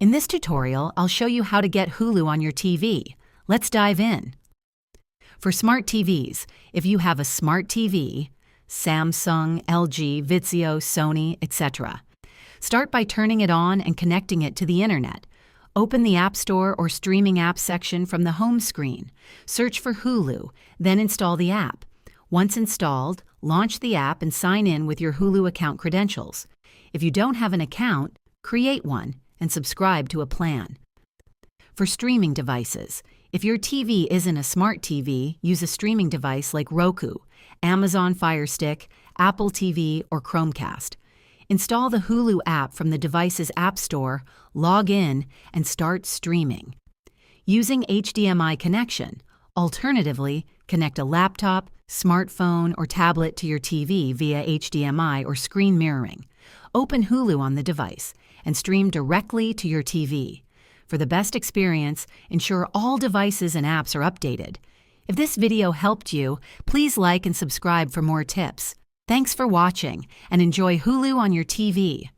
In this tutorial, I'll show you how to get Hulu on your TV. Let's dive in. For smart TVs, if you have a smart TV, Samsung, LG, Vizio, Sony, etc., start by turning it on and connecting it to the internet. Open the App Store or Streaming Apps section from the home screen. Search for Hulu, then install the app. Once installed, launch the app and sign in with your Hulu account credentials. If you don't have an account, create one and subscribe to a plan. For streaming devices, if your TV isn't a smart TV, use a streaming device like Roku, Amazon Fire Stick, Apple TV, or Chromecast. Install the Hulu app from the device's App Store, log in, and start streaming. Using HDMI connection, alternatively, connect a laptop, smartphone, or tablet to your TV via HDMI or screen mirroring. Open Hulu on the device and stream directly to your TV. For the best experience, ensure all devices and apps are updated. If this video helped you, please like and subscribe for more tips. Thanks for watching, and enjoy Hulu on your TV.